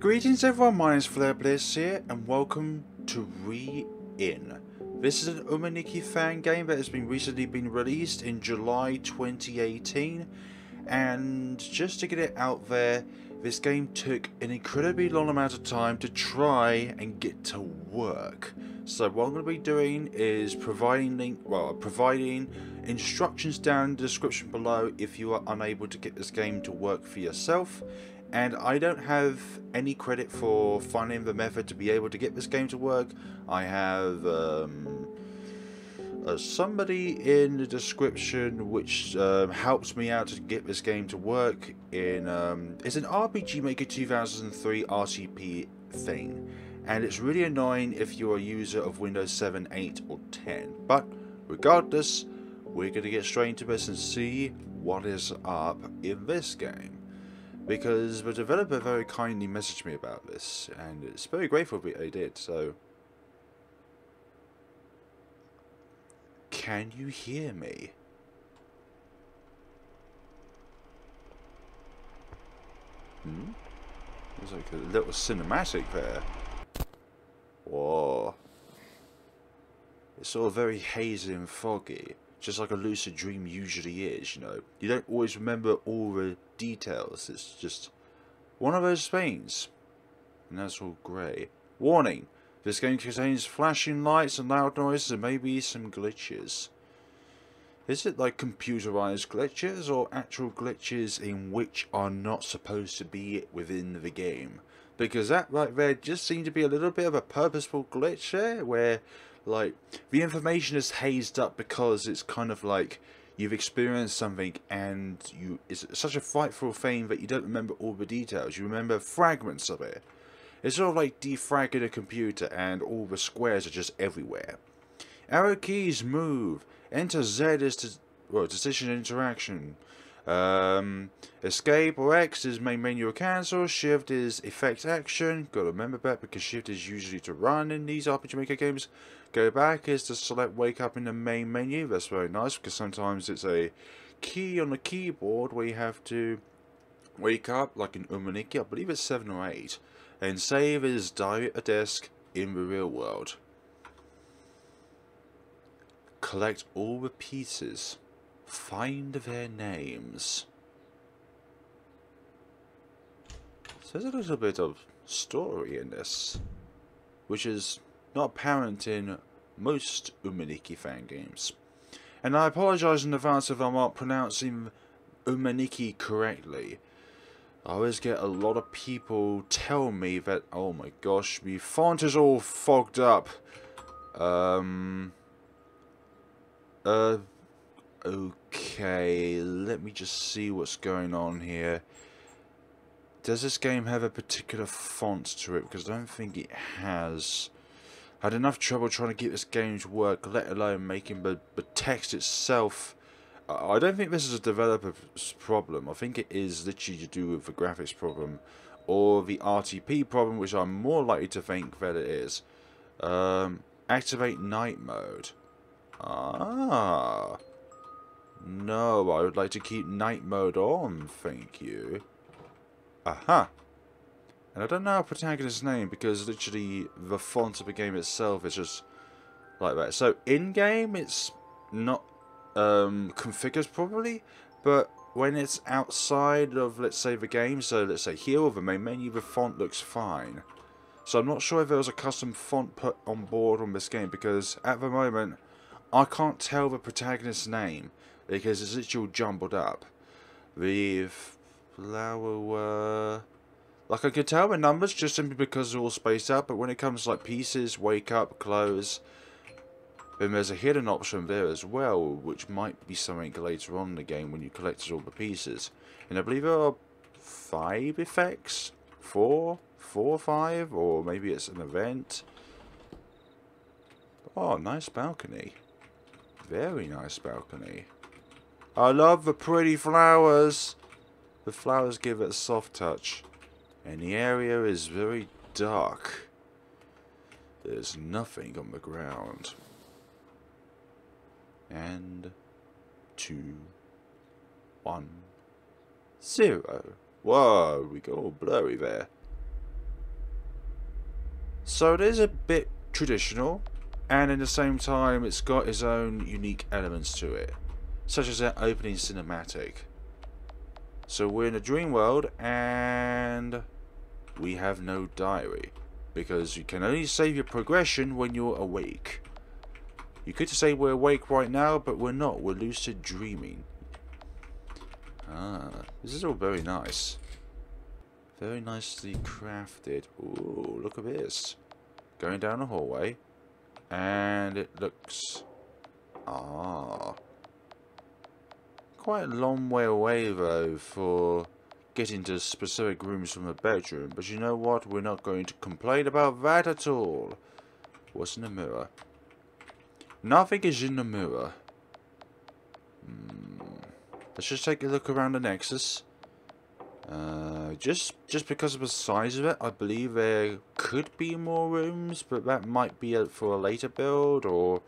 Greetings everyone, my name is FlareBlitzed here and welcome to Re-In. This is an Yume Nikki Fangame that has recently been released in July 2018, and just to get it out there, this game took an incredibly long amount of time to try and get to work. So what I'm going to be doing is providing instructions down in the description below if you are unable to get this game to work for yourself. And I don't have any credit for finding the method to be able to get this game to work. I have somebody in the description which helps me out to get this game to work. It's an RPG Maker 2003 RTP thing, and it's really annoying if you're a user of Windows 7, 8 or 10. But regardless, we're going to get straight into this and see what is up in this game, because the developer very kindly messaged me about this, and it's very grateful that they did. So, can you hear me? There's like a little cinematic there. Whoa. It's all very hazy and foggy, just like a lucid dream usually is, you know. You don't always remember all the details, it's just one of those things. And that's all grey. Warning! This game contains flashing lights and loud noises and maybe some glitches. Is it like computerized glitches or actual glitches in which are not supposed to be within the game? Because that right there just seemed to be a little bit of a purposeful glitch there, where like the information is hazed up because it's kind of like you've experienced something and it's such a frightful thing that you don't remember all the details. You remember fragments of it. It's sort of like defragging a computer and all the squares are just everywhere. Arrow keys move. Enter Z is decision interaction. Escape or X is main menu or cancel. Shift is effect action. Gotta remember that because shift is usually to run in these RPG Maker games. Go back is to select wake up in the main menu. That's very nice because sometimes it's a key on the keyboard where you have to wake up, like in Yume Nikki, I believe it's 7 or 8. And save is die at a desk in the real world. Collect all the pieces. Find their names. So there's a little bit of story in this, which is not apparent in most Yume Nikki Fangames. And I apologise in advance if I'm not pronouncing Yume Nikki correctly. I always get a lot of people tell me that, oh my gosh, the font is all fogged up. Okay, let me just see what's going on here. Does this game have a particular font to it? Because I don't think it has. I had enough trouble trying to get this game to work, let alone making the text itself. I don't think this is a developer's problem. I think it is literally to do with the graphics problem or the RTP problem, which I'm more likely to think that it is. Activate night mode. Ah. No, I would like to keep night mode on, thank you. Aha. And I don't know our protagonist's name because literally the font of the game itself is just like that. So in-game it's not configured properly, but when it's outside of, let's say, the game, so let's say here or the main menu, the font looks fine. So I'm not sure if there was a custom font put on board on this game, because at the moment I can't tell the protagonist's name because it's literally jumbled up. The flower, like I could tell the numbers just simply because they're all spaced out, but when it comes to like pieces, wake up, close, then there's a hidden option there as well, which might be something later on in the game when you collected all the pieces. And I believe there are 5 effects? 4 or 5? Or maybe it's an event. Oh, nice balcony. Very nice balcony. I love the pretty flowers. The flowers give it a soft touch. And the area is very dark. There's nothing on the ground. And 2, 1, 0. Whoa, we got all blurry there. So it is a bit traditional, and at the same time it's got its own unique elements to it, such as that opening cinematic. So we're in a dream world, and we have no diary, because you can only save your progression when you're awake. You could say we're awake right now, but we're not. We're lucid dreaming. Ah, this is all very nice. Very nicely crafted. Ooh, look at this. Going down a hallway, and it looks... quite a long way away though for getting to specific rooms from a bedroom, but you know what? We're not going to complain about that at all. What's in the mirror? Nothing is in the mirror. Let's just take a look around the Nexus. Just because of the size of it, I believe there could be more rooms, but that might be for a later build, or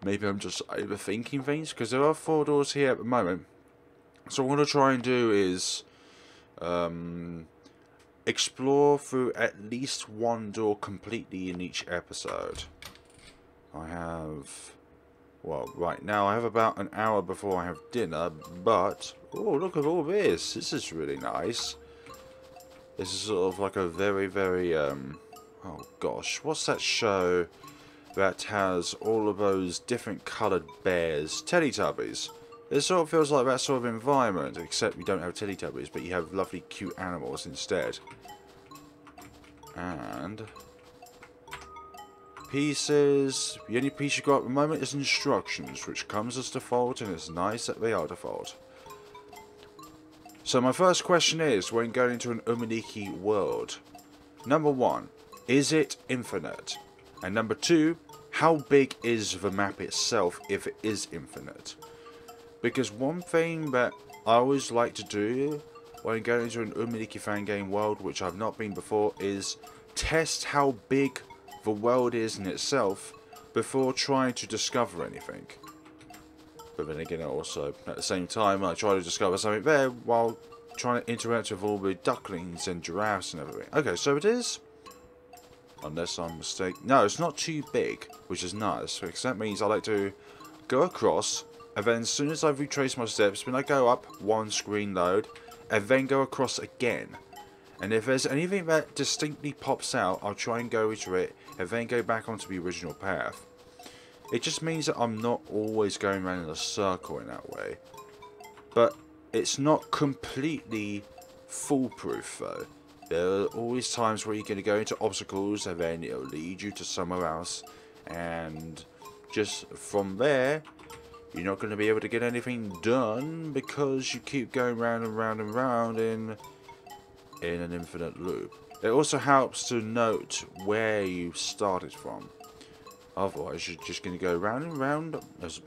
maybe I'm just overthinking things, because there are 4 doors here at the moment. So what I'll try and do is explore through at least 1 door completely in each episode. I have... well, right now I have about an hour before I have dinner, but... oh, look at all this. This is really nice. This is sort of like a very, very... oh gosh, what's that show that has all of those different coloured bears? Teletubbies. It sort of feels like that sort of environment, except you don't have Teletubbies, but you have lovely cute animals instead. And... pieces. The only piece you got at the moment is instructions, which comes as default, and it's nice that they are default. So my first question is, when going into an Yume Nikki world, number 1, is it infinite? And number 2, how big is the map itself if it is infinite? Because one thing that I always like to do when going into an Yume Nikki Fangame world, which I've not been before, is test how big the world is in itself before trying to discover anything. But then again, also at the same time, I try to discover something there while trying to interact with all the ducklings and giraffes and everything. Okay, so it is, unless I'm mistaken, no, it's not too big, which is nice, because that means I like to go across, and then as soon as I've retraced my steps, when I go up, 1 screen load, and then go across again. And if there's anything that distinctly pops out, I'll try and go into it, and then go back onto the original path. It just means that I'm not always going around in a circle in that way. But it's not completely foolproof though. There are always times where you're going to go into obstacles, and then it'll lead you to somewhere else. And just from there, you're not going to be able to get anything done, because you keep going round and round and round in an infinite loop. It also helps to note where you started from. Otherwise, you're just going to go round and round.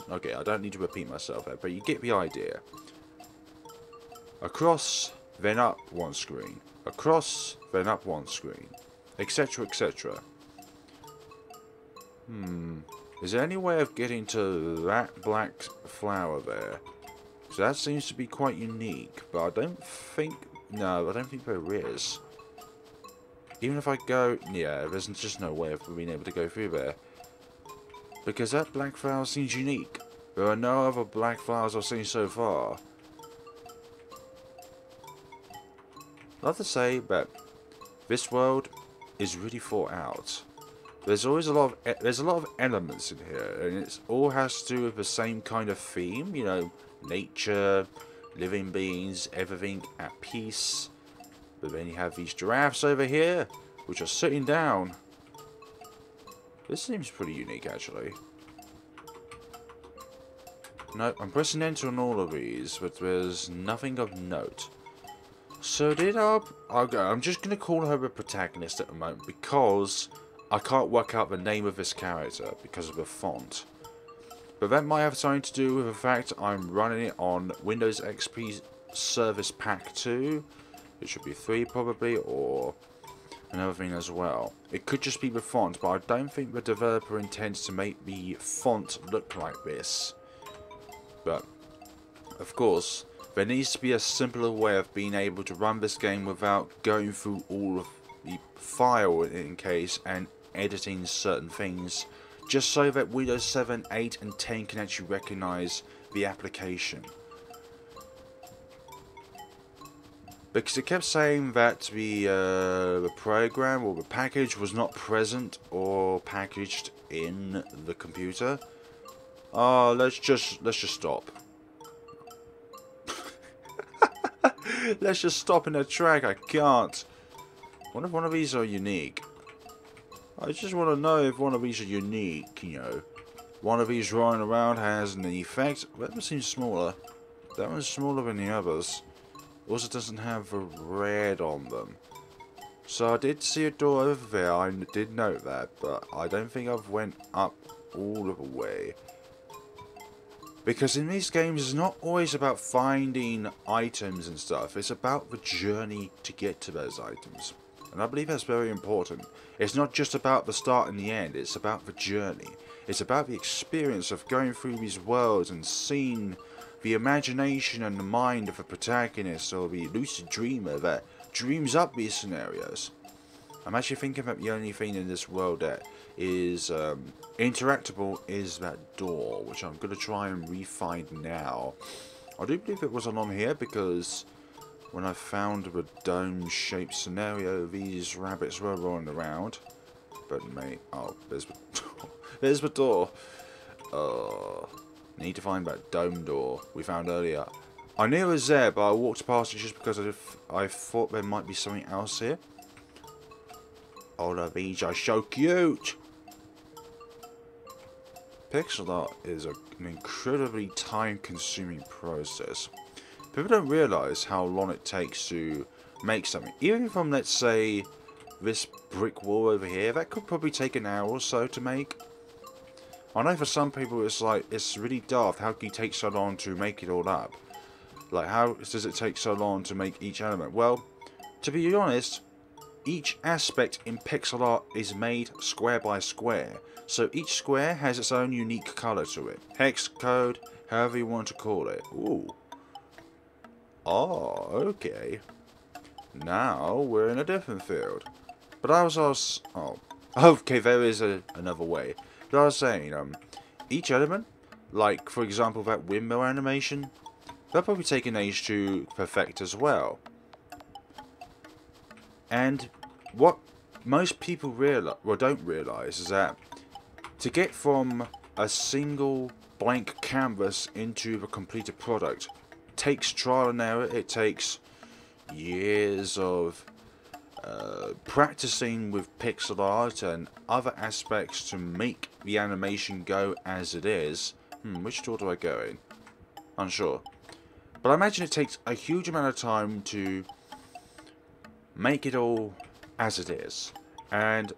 Okay, I don't need to repeat myself there, but you get the idea. Across, then up 1 screen. Across, then up 1 screen. Etc, etc. Is there any way of getting to that black flower there? So that seems to be quite unique, but I don't think... no, I don't think there is. Even if I go... yeah, there's just no way of being able to go through there. Because that black flower seems unique. There are no other black flowers I've seen so far. I'd love to say that this world is really thought out. There's always a lot of elements in here, and it all has to do with the same kind of theme. You know, nature, living beings, everything at peace. But then you have these giraffes over here, which are sitting down. This seems pretty unique, actually. No, I'm pressing enter on all of these, but there's nothing of note. So I'm just going to call her a protagonist at the moment, because I can't work out the name of this character because of the font. But that might have something to do with the fact I'm running it on Windows XP Service Pack 2. It should be 3 probably, or another thing as well. It could just be the font, but I don't think the developer intends to make the font look like this. But, of course, there needs to be a simpler way of being able to run this game without going through all of the file in case and editing certain things, just so that Windows 7, 8 and 10 can actually recognize the application. Because it kept saying that the program or the package was not present or packaged in the computer. Oh, let's just stop. Let's just stop in the track. I can't. I wonder if one of these are unique. I just want to know if one of these are unique, you know. One of these rolling around has an effect. That one seems smaller. That one's smaller than the others. Also doesn't have the red on them. So I did see a door over there, I did note that, but I don't think I've went up all of the way. Because in these games it's not always about finding items and stuff, it's about the journey to get to those items. And I believe that's very important. It's not just about the start and the end, it's about the journey. It's about the experience of going through these worlds and seeing the imagination and the mind of a protagonist or the lucid dreamer that dreams up these scenarios. I'm actually thinking that the only thing in this world that is interactable is that door, which I'm going to try and re-find now. I do believe it was along here because when I found the dome-shaped scenario, these rabbits were rolling around. But mate, oh, there's the door. There's the door. Need to find that dome door we found earlier. I knew it was there, but I walked past it just because I thought there might be something else here. Oh, these are so cute! Pixel art is an incredibly time-consuming process. People don't realise how long it takes to make something. Even from, let's say, this brick wall over here, that could probably take an hour or so to make. I know for some people it's like, it's really daft, how can you take so long to make it all up? Like, how does it take so long to make each element? Well, to be honest, each aspect in pixel art is made square by square. So each square has its own unique colour to it. Hex code, however you want to call it. Ooh. Oh, okay. Now we're in a different field. But I was oh, okay, there is another way. But I was saying, each element, like for example that windmill animation, that'll probably take an age to perfect as well. And what most people don't realise is that to get from a single blank canvas into the completed product takes trial and error. It takes years of practicing with pixel art and other aspects to make the animation go as it is. Which door do I go in? Unsure. But I imagine it takes a huge amount of time to make it all as it is. And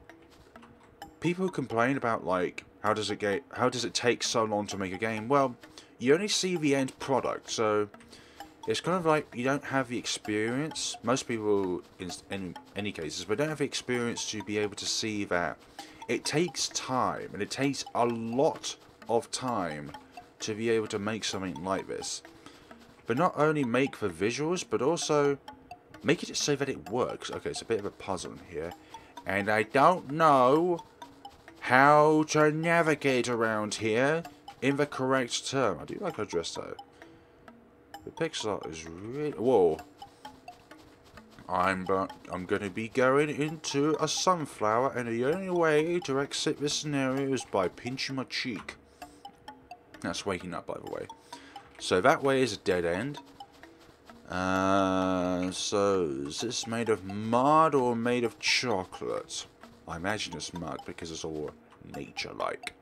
people complain about, like, how does it take so long to make a game? Well, you only see the end product, so it's kind of like you don't have the experience. Most people, in any cases, but don't have the experience to be able to see that it takes time, and it takes a lot of time to be able to make something like this. But not only make the visuals, but also make it so that it works. Okay, it's a bit of a puzzle here, and I don't know how to navigate around here in the correct term. I do like her dress though. The pixel art is really... Whoa. I'm going to be going into a sunflower, and the only way to exit this scenario is by pinching my cheek. That's waking up, by the way. So that way is a dead end. So is this made of mud or made of chocolate? I imagine it's mud because it's all nature-like.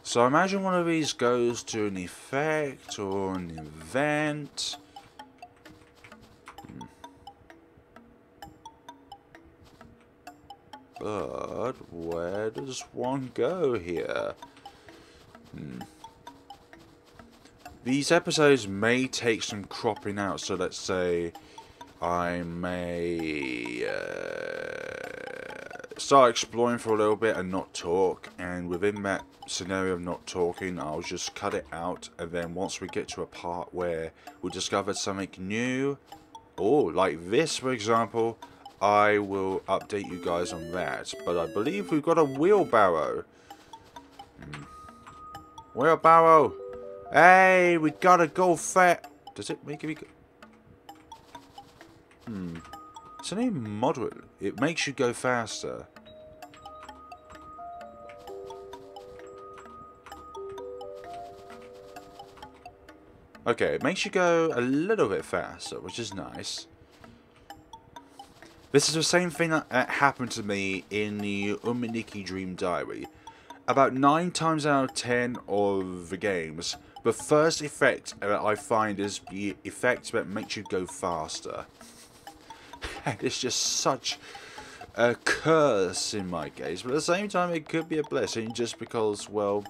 So I imagine one of these goes to an effect or an event. But where does one go here? These episodes may take some cropping out, so let's say I may start exploring for a little bit and not talk, and within that scenario of not talking I'll just cut it out, and then once we get to a part where we discovered something new, or like this for example, I will update you guys on that. But I believe we've got a wheelbarrow. Wheelbarrow! Hey, we gotta go fat. Does it make me go? It's only moderate. It makes you go faster. Okay, it makes you go a little bit faster, which is nice. This is the same thing that happened to me in the Yume Nikki Dream Diary. About 9 times out of 10 of the games, the first effect that I find is the effect that makes you go faster. And it's just such a curse in my case, but at the same time it could be a blessing just because, well,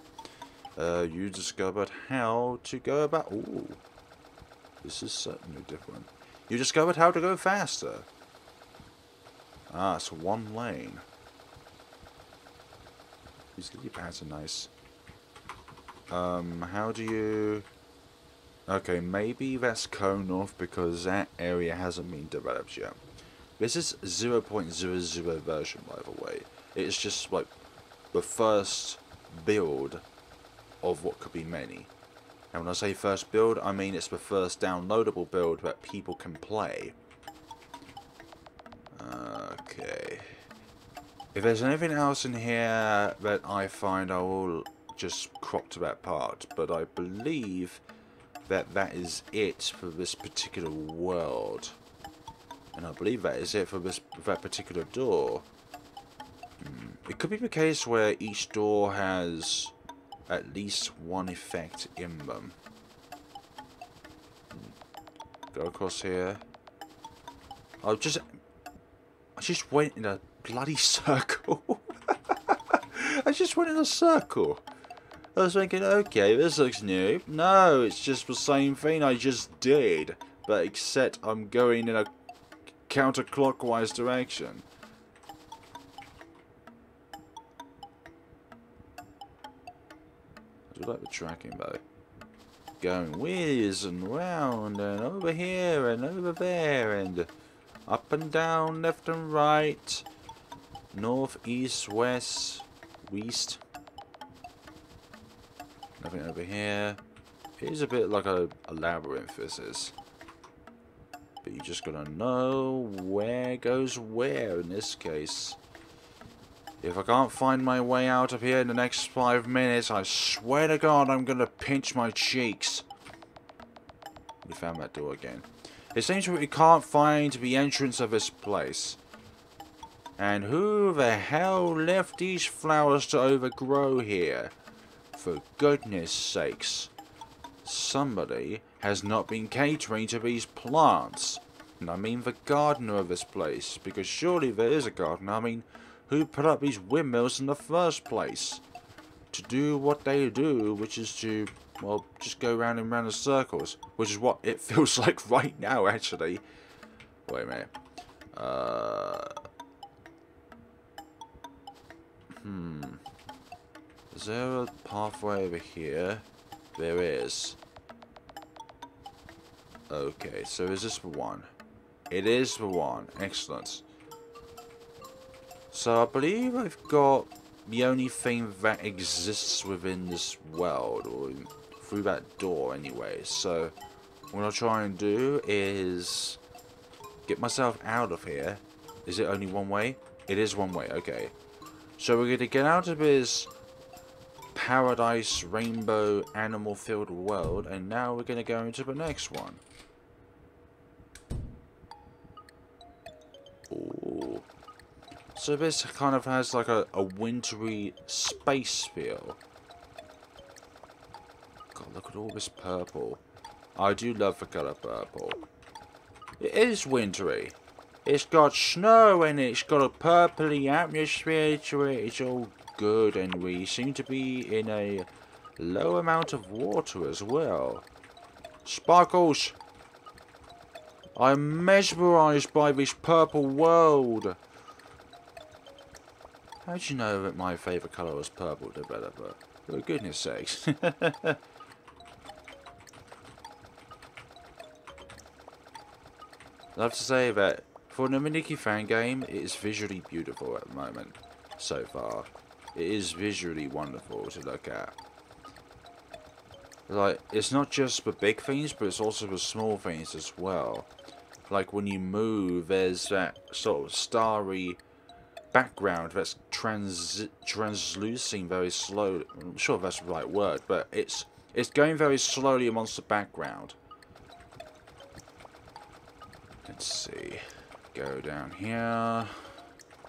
you discovered how to go about... Ooh, this is certainly different. You discovered how to go faster. Ah, it's one lane. These lily pads are nice. How do you... Okay, maybe that's cone off because that area hasn't been developed yet. This is 0.00 version, by the way. It's just like the first build of what could be many. And when I say first build, I mean it's the first downloadable build that people can play. Okay. If there's anything else in here that I find, I will just crop to that part. But I believe that that is it for this particular world. And I believe that is it for that particular door. It could be the case where each door has at least one effect in them. Go across here. I just went in a bloody circle. I just went in a circle. I was thinking, okay, this looks new. No, it's just the same thing I just did, but except I'm going in a counterclockwise direction. I do like the tracking though. Going whiz and round and over here and over there and up and down, left and right, north, east, west, west. Nothing over here. It is a bit like a labyrinth, this is. But you just gotta know where goes where in this case. If I can't find my way out of here in the next 5 minutes, I swear to God I'm gonna pinch my cheeks. We found that door again. It seems we can't find the entrance of this place. And who the hell left these flowers to overgrow here? For goodness sakes. Somebody has not been catering to these plants. And I mean the gardener of this place. Because surely there is a gardener. I mean, who put up these windmills in the first place? To do what they do, which is to, well, just go round and round in circles. Which is what it feels like right now, actually. Wait a minute. Is there a pathway over here? There is. Okay, so is this the one? It is the one. Excellent. So I believe I've got the only thing that exists within this world, or through that door anyway. So what I'll try and do is get myself out of here. Is it only one way? It is one way, okay. So we're going to get out of this paradise, rainbow, animal-filled world, and now we're going to go into the next one. Ooh. So this kind of has like a wintry space feel. God, look at all this purple. I do love the colour purple. It is wintry. It's got snow and it's got a purpley atmosphere to it. It's all good, and we seem to be in a low amount of water as well. Sparkles! I'm mesmerised by this purple world. How'd you know that my favourite colour was purple, developer? For goodness sakes. I have to say that For the Yume Nikki Fangame, it is visually beautiful at the moment, so far. It is visually wonderful to look at. Like, it's not just the big things, but it's also the small things as well. Like, when you move, there's that sort of starry background that's translucing very slowly. I'm not sure if that's the right word, but it's going very slowly amongst the background. Let's see. Go down here.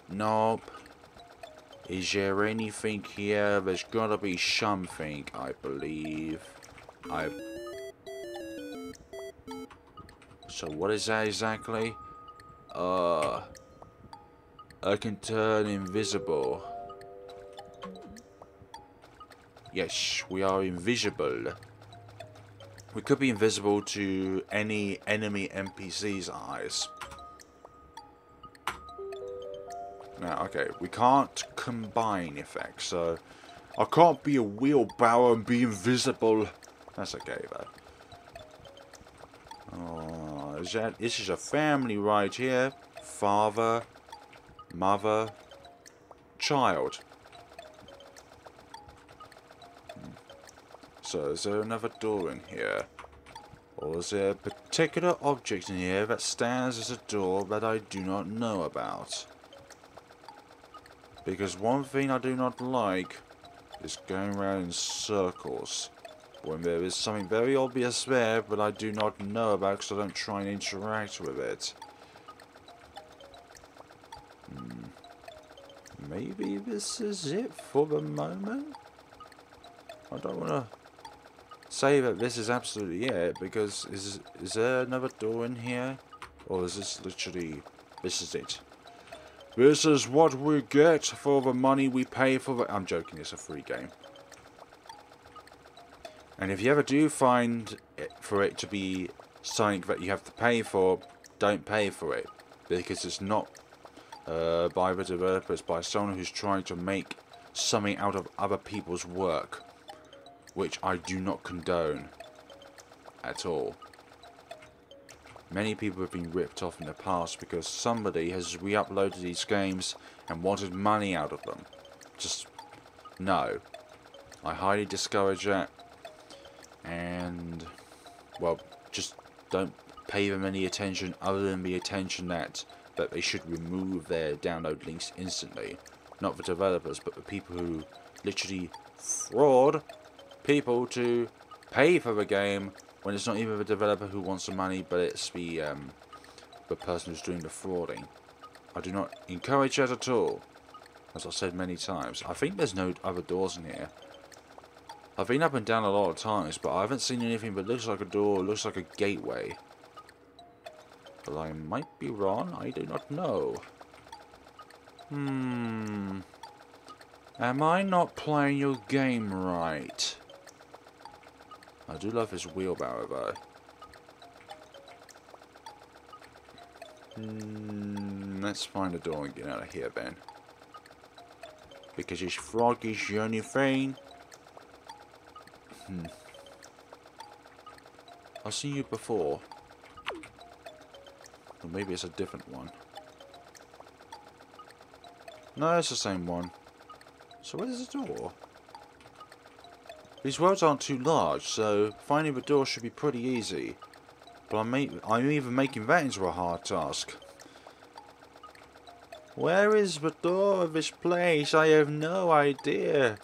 Nope. Is there anything here? There's gotta be something, I believe. So what is that exactly? I can turn invisible. Yes, we are invisible. We could be invisible to any enemy NPC's eyes. Now, okay, we can't combine effects, so I can't be a wheelbarrow and be invisible. That's okay, though. Oh, this is a family right here. Father, mother, child. So, is there another door in here? Or is there a particular object in here that stands as a door that I do not know about? Because one thing I do not like is going around in circles when there is something very obvious there but I do not know about because I don't try and interact with it. Maybe this is it for the moment? I don't want to say that this is absolutely it, because is there another door in here? Or is this literally, this is it? This is what we get for the money we pay for the... I'm joking, it's a free game. And if you ever do find for it to be something that you have to pay for, don't pay for it. Because it's not by the developers, by someone who's trying to make something out of other people's work. Which I do not condone at all. Many people have been ripped off in the past because somebody has re-uploaded these games and wanted money out of them. Just, no. I highly discourage that. And, well, just don't pay them any attention other than the attention that they should remove their download links instantly. Not the developers, but the people who literally fraud people to pay for the game when it's not even the developer who wants the money, but it's the person who's doing the frauding. I do not encourage that at all, as I've said many times. I think there's no other doors in here. I've been up and down a lot of times, but I haven't seen anything that looks like a door, looks like a gateway. But I might be wrong, I do not know. Am I not playing your game right? I do love his wheelbarrow though. Let's find a door and get out of here then. Because this frog is the only thing. I've seen you before. Or maybe it's a different one. No, it's the same one. So where's the door? These worlds aren't too large, so finding the door should be pretty easy. But I'm even making that into a hard task. Where is the door of this place? I have no idea.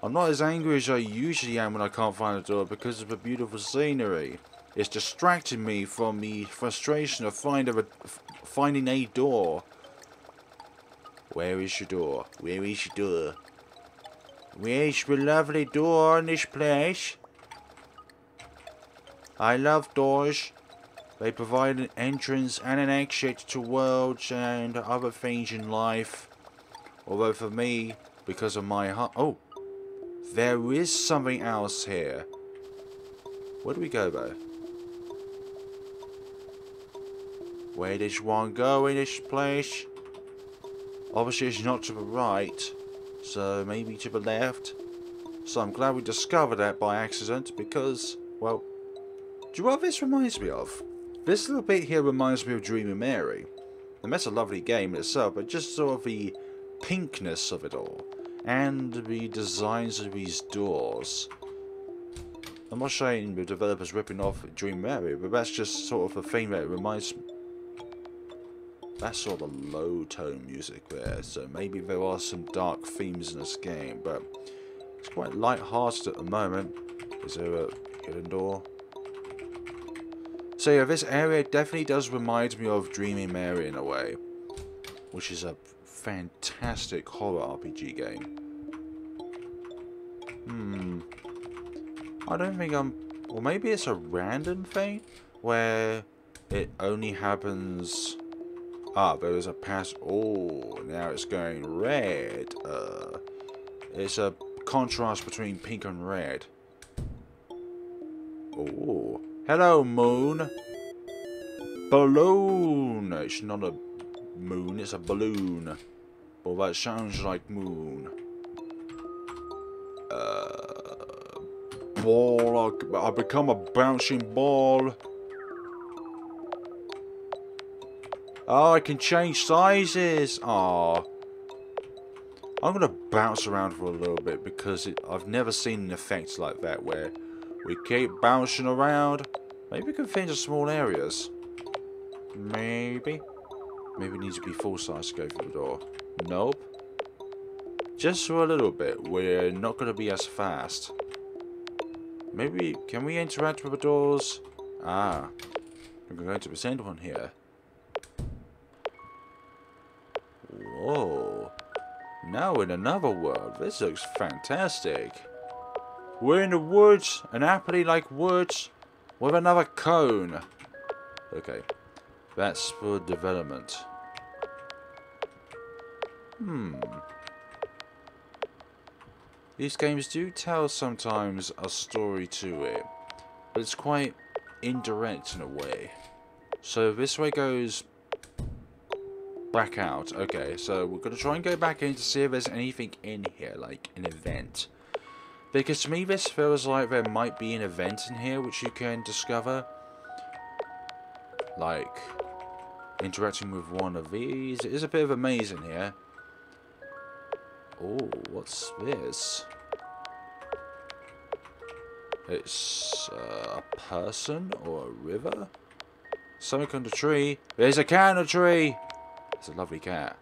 I'm not as angry as I usually am when I can't find a door because of the beautiful scenery. It's distracting me from the frustration of finding a door. Where is your door? Where is your door? Where's the lovely door in this place? I love doors. They provide an entrance and an exit to worlds and other things in life. Although for me, because of my heart... Oh! There is something else here. Where do we go though? Where does one go in this place? Obviously it's not to the right. So maybe to the left. So I'm glad we discovered that by accident because, well, do you know what this reminds me of? This little bit here reminds me of Dreamy Mary. And that's a lovely game in itself, but just sort of the pinkness of it all. And the designs of these doors. I'm not saying the developers ripping off Dream Mary, but that's just sort of a thing that it reminds me. That's sort of low tone music there, so maybe there are some dark themes in this game, but it's quite light-hearted at the moment. Is there a hidden door? So yeah, this area definitely does remind me of Dreamy Mary in a way, which is a fantastic horror RPG game. I don't think or maybe it's a random thing where it only happens. There is a pass. Oh, now it's going red. It's a contrast between pink and red. Oh, hello, moon. Balloon. It's not a moon, it's a balloon. Well, that sounds like moon. Ball. I become a bouncing ball. Oh, I can change sizes. Ah, I'm gonna bounce around for a little bit because I've never seen an effect like that where we keep bouncing around. Maybe we can fit into small areas. Maybe it needs to be full size to go through the door. Nope. Just for a little bit. We're not gonna be as fast. Maybe can we interact with the doors? Ah, we're going to present one here. Whoa. Now in another world. This looks fantastic. We're in the woods. An aptly like woods. With another cone. Okay. That's for development. These games do tell sometimes a story to it. But it's quite indirect in a way. So this way goes back out. Okay, so we're going to try and go back in to see if there's anything in here, like an event. Because to me this feels like there might be an event in here which you can discover. Like interacting with one of these. It is a bit of a maze in here. Oh, what's this? It's a person or a river? Something on the tree. There's a cat on the tree! It's a lovely cat.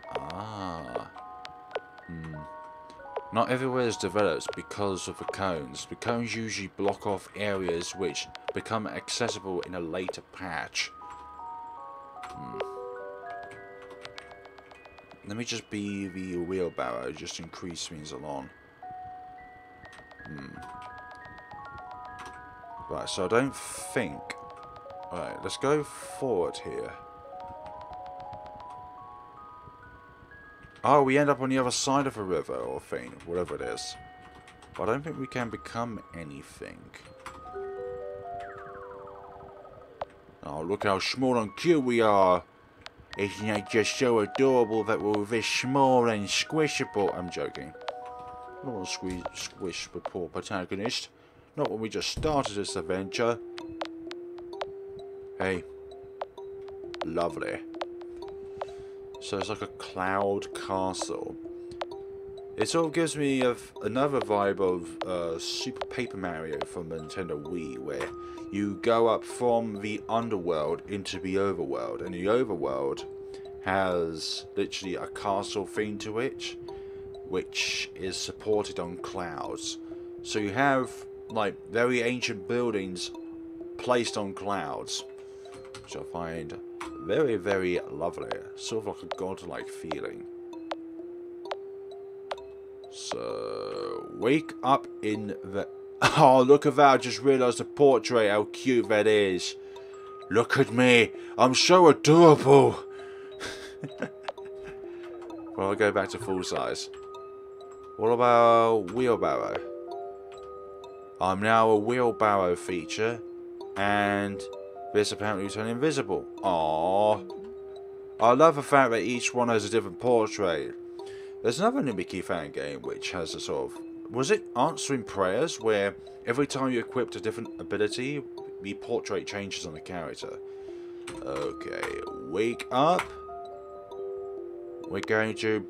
Ah. Not everywhere is developed because of the cones. The cones usually block off areas which become accessible in a later patch. Let me just be the wheelbarrow, just increase things along. Right, so I don't think... Alright, let's go forward here. Oh, we end up on the other side of a river or thing, whatever it is. But I don't think we can become anything. Oh, look how small and cute we are. Isn't it just so adorable that we're this small and squishable? I'm joking. I don't want to squish the poor protagonist. Not when we just started this adventure. Hey. Lovely. So it's like a cloud castle. It sort of gives me another vibe of Super Paper Mario from the Nintendo Wii, where you go up from the underworld into the overworld, and the overworld has literally a castle theme to it, which is supported on clouds. So you have like very ancient buildings placed on clouds, which I find very, very lovely. Sort of like a godlike feeling. So, wake up in the... Oh, look at that. I just realised the portrait, how cute that is. Look at me. I'm so adorable. Well, I'll go back to full size. What about wheelbarrow? I'm now a wheelbarrow feature. And this apparently will turn invisible. Aww. I love the fact that each one has a different portrait. There's another Yume Nikki Fangame which has a sort of... Was it answering prayers? Where every time you equipped a different ability, the portrait changes on the character. Okay, wake up. We're going to...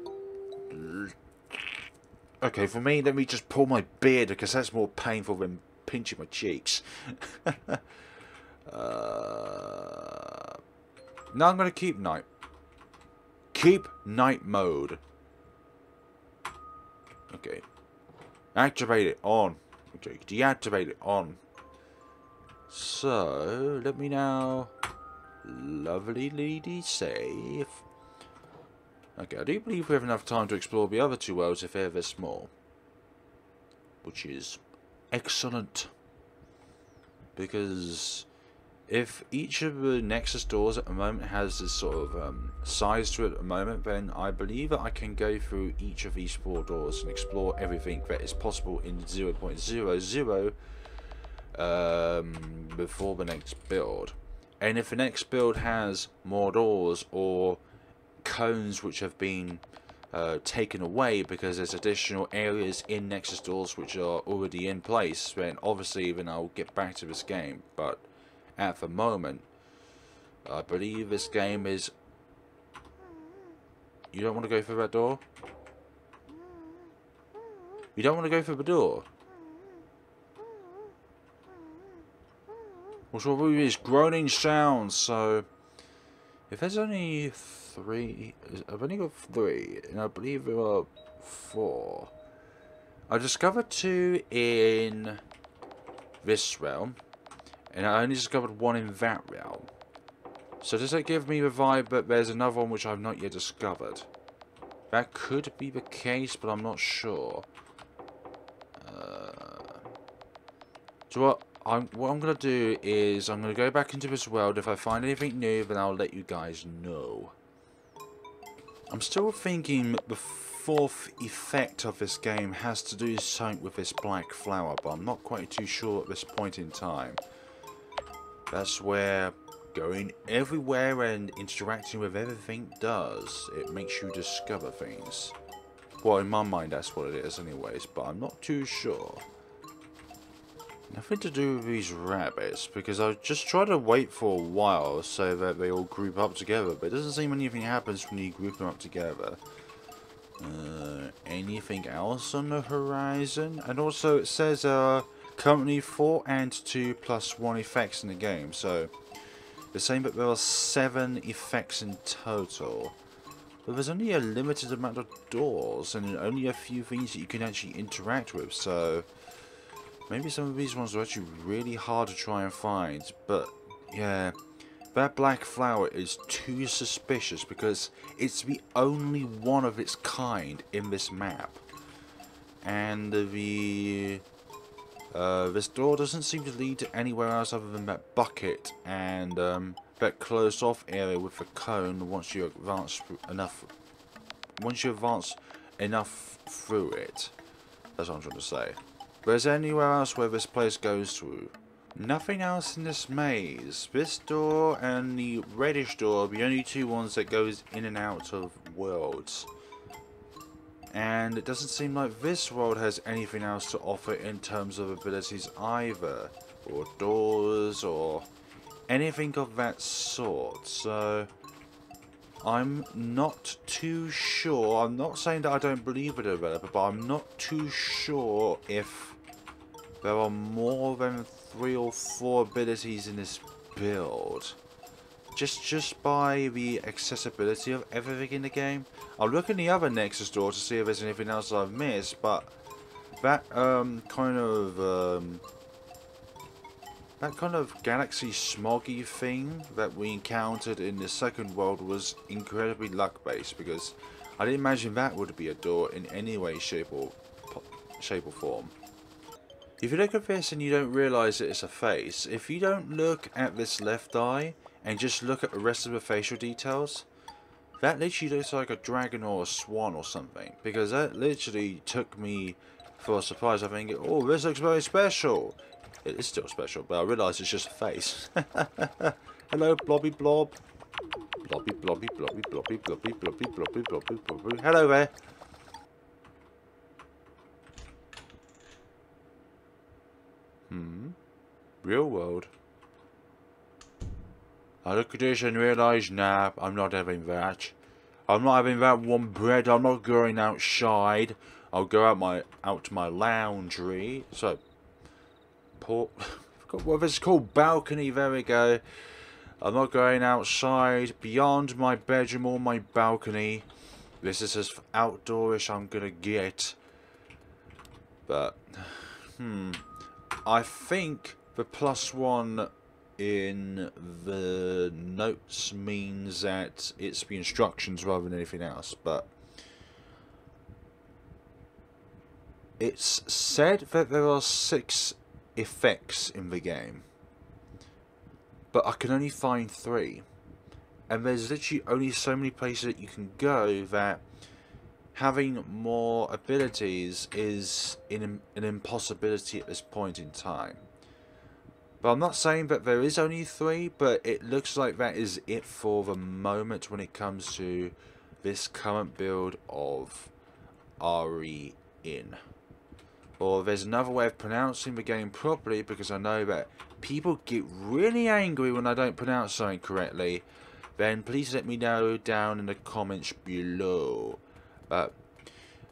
Okay, for me, let me just pull my beard because that's more painful than pinching my cheeks. No, I'm going to keep night. Keep night mode. Okay. Activate it on. Okay, deactivate it on. So, let me now... Lovely lady save. Okay, I do believe we have enough time to explore the other two worlds if they're this small. Which is excellent. Because if each of the Nexus doors at the moment has this sort of size to it at the moment, then I believe that I can go through each of these 4 doors and explore everything that is possible in 0.00 before the next build. And if the next build has more doors or cones which have been taken away because there's additional areas in Nexus doors which are already in place, then obviously then I'll get back to this game. But at the moment, I believe this game is... You don't want to go through that door? You don't want to go through the door? What's wrong with these groaning sounds? So, if there's only 3... I've only got 3, and I believe there are 4. I discovered 2 in this realm, and I only discovered 1 in that realm. So does that give me the vibe that there's another one which I've not yet discovered? That could be the case, but I'm not sure. So what I'm going to do is I'm going to go back into this world. If I find anything new, then I'll let you guys know. I'm still thinking the 4th effect of this game has to do something with this black flower, but I'm not quite too sure at this point in time. That's where going everywhere and interacting with everything does. It makes you discover things. Well, in my mind that's what it is anyways, but I'm not too sure. Nothing to do with these rabbits, because I just try to wait for a while so that they all group up together, but it doesn't seem anything happens when you group them up together. Anything else on the horizon? And also it says currently 4 and 2 plus 1 effects in the game, so they're saying that there are 7 effects in total. But there's only a limited amount of doors and only a few things that you can actually interact with, so maybe some of these ones are actually really hard to try and find. But yeah, that black flower is too suspicious because it's the only one of its kind in this map. And this door doesn't seem to lead to anywhere else other than that bucket and that closed off area with the cone once you advance enough. Once you advance enough through it. That's what I'm trying to say. But is there anywhere else where this place goes through? Nothing else in this maze. This door and the reddish door are the only 2 ones that goes in and out of worlds. And it doesn't seem like this world has anything else to offer in terms of abilities either. Or doors or anything of that sort. So I'm not too sure. I'm not saying that I don't believe the developer, but I'm not too sure if there are more than 3 or 4 abilities in this build. Just by the accessibility of everything in the game. I'll look in the other Nexus door to see if there's anything else I've missed, but that kind of galaxy smoggy thing that we encountered in the second world was incredibly luck based, because I didn't imagine that would be a door in any way, shape or form. If you look at this and you don't realise that it's a face, if you don't look at this left eye and just look at the rest of the facial details, that literally looks like a dragon or a swan or something, because that literally took me for a surprise. I think, oh, this looks very special. It is still special, but I realise it's just a face. Hello, blobby blob. Blobby, blobby, blobby, blobby, blobby, blobby, blobby, blobby, blobby. Hello there. Real world. I look at this and realise, nah, I'm not having that. I'm not having that one bread. I'm not going outside. I'll go out to my laundry. So, forgot what it's called, balcony. There we go. I'm not going outside beyond my bedroom or my balcony. This is as outdoorish I'm gonna get. But, I think the +1 in the notes means that it's the instructions rather than anything else. But it's said that there are 6 effects in the game, but I can only find 3, and there's literally only so many places that you can go that having more abilities is an impossibility at this point in time. But I'm not saying that there is only 3, but it looks like that is it for the moment when it comes to this current build of RE in. Or there's another way of pronouncing the game properly, because I know that people get really angry when I don't pronounce something correctly. Then please let me know down in the comments below. But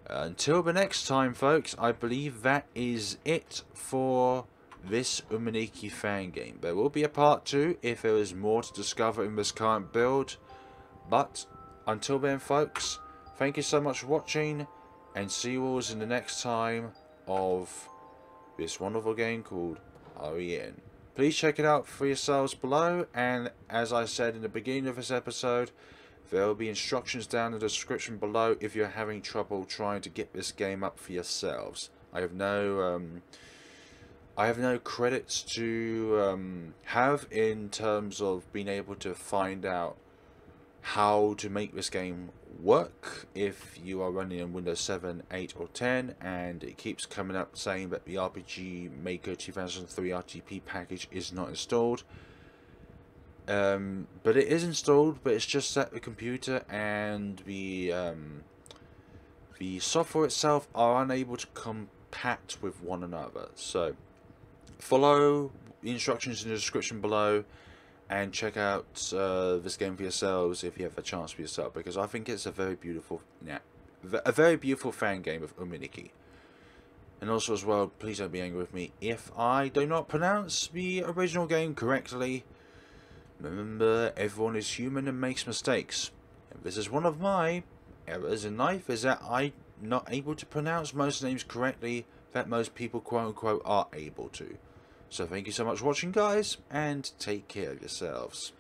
until the next time, folks, I believe that is it for this Yume Nikki Fangame. There will be a part 2 if there is more to discover in this current build. But until then, folks, thank you so much for watching, and see you all in the next time of this wonderful game called REN. Please check it out for yourselves below, and as I said in the beginning of this episode, there will be instructions down in the description below if you're having trouble trying to get this game up for yourselves. I have no credits to have in terms of being able to find out how to make this game work if you are running on Windows 7, 8 or 10, and it keeps coming up saying that the RPG Maker 2003 RTP package is not installed. But it is installed, but it's just that the computer and the software itself are unable to compact with one another. So follow the instructions in the description below and check out this game for yourselves if you have a chance for yourself, because I think it's a very beautiful fan game of Yume Nikki. And also as well, please don't be angry with me if I do not pronounce the original game correctly. Remember, everyone is human and makes mistakes. And this is one of my errors in life, is that I'm not able to pronounce most names correctly that most people quote unquote are able to. So thank you so much for watching, guys, and take care of yourselves.